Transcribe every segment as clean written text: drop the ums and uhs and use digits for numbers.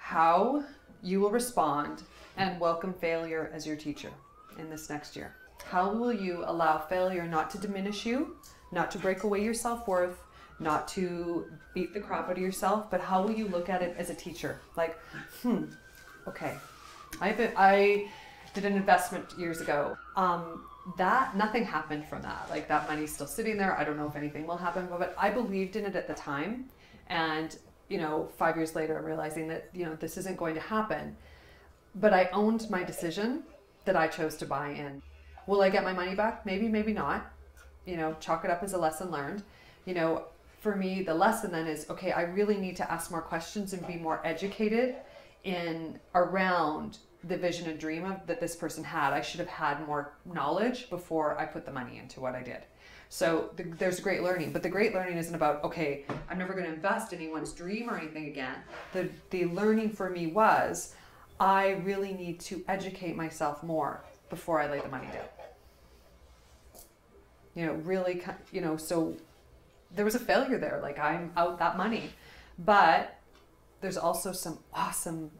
how you will respond and welcome failure as your teacher in this next year. How will you allow failure not to diminish you, not to break away your self-worth, not to beat the crap out of yourself, but how will you look at it as a teacher? Like, okay, I did an investment years ago. That nothing happened from that. Like, that money's still sitting there. I don't know if anything will happen, but I believed in it at the time. And, 5 years later, I'm realizing that, this isn't going to happen. But I owned my decision that I chose to buy in. Will I get my money back? Maybe, maybe not. Chalk it up as a lesson learned. For me, the lesson then is, okay, I really need to ask more questions and be more educated around the vision and dream that this person had. I should have had more knowledge before I put the money into what I did. So there's great learning, but the great learning isn't about, okay, I'm never going to invest in anyone's dream or anything again. The learning for me was, I really need to educate myself more before I lay the money down. So there was a failure there. Like, I'm out that money, but there's also some awesome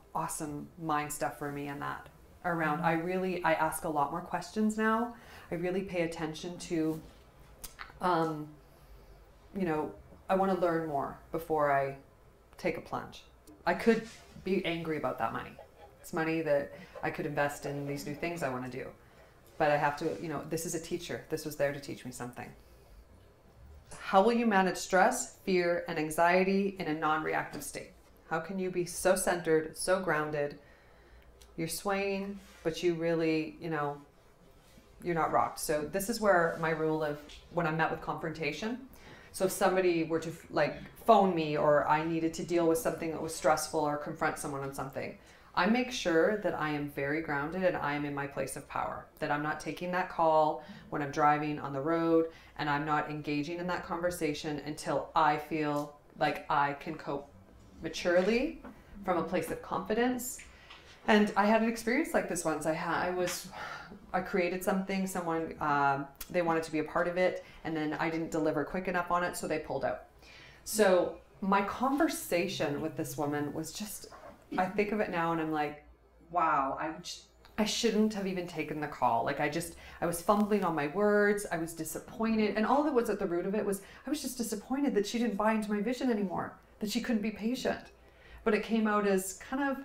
mind stuff for me in that around. I ask a lot more questions now. I really pay attention to, I want to learn more before I take a plunge. I could be angry about that money. It's money that I could invest in these new things I want to do. But I have to, this is a teacher. This was there to teach me something. How will you manage stress, fear, and anxiety in a non-reactive state? How can you be so centered, so grounded? You're swaying, but you really, you're not rocked. So this is where my rule of when I'm met with confrontation. So if somebody were to phone me, or I needed to deal with something that was stressful or confront someone on something, I make sure that I am very grounded and I am in my place of power, that I'm not taking that call when I'm driving on the road, and I'm not engaging in that conversation until I feel like I can cope maturely from a place of confidence. And I had an experience like this once. I created something, someone, they wanted to be a part of it, and then I didn't deliver quick enough on it, so they pulled out. So my conversation with this woman was just, I think of it now and I'm like, wow, I shouldn't have even taken the call. Like, I was fumbling on my words. I was disappointed. And all that was at the root of it was, I was just disappointed that she didn't buy into my vision anymore, that she couldn't be patient. But it came out as kind of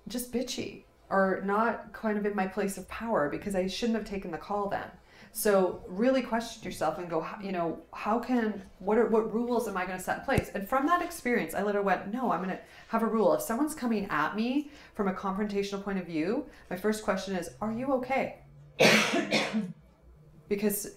just bitchy, or not kind of in my place of power, because I shouldn't have taken the call then. So really question yourself and go, what rules am I going to set in place? And from that experience, I literally went, no, I'm going to have a rule. If someone's coming at me from a confrontational point of view, my first question is, are you okay? Because,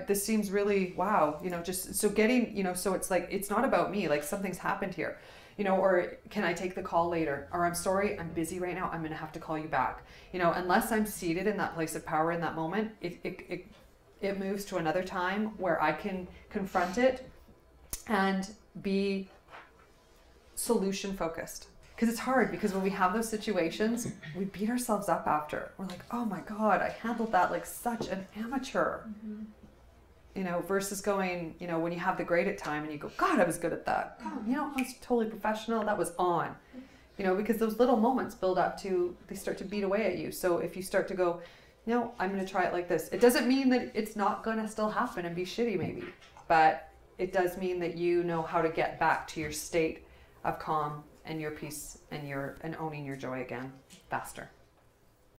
this seems really, wow, just so getting, so it's like, it's not about me, like something's happened here. Or can I take the call later? Or I'm sorry, I'm busy right now, I'm going to have to call you back. Unless I'm seated in that place of power in that moment, it moves to another time where I can confront it and be solution focused. Because it's hard, because when we have those situations, we beat ourselves up after. We're like, oh my God, I handled that like such an amateur. Mm-hmm. Versus going, when you have the great at time and you go, God, I was good at that. Oh, I was totally professional. That was on. Because those little moments build up to, they start to beat away at you. So if you start to go, no, I'm going to try it like this. It doesn't mean that it's not going to still happen and be shitty maybe. But it does mean that you know how to get back to your state of calm and your peace and owning your joy again faster.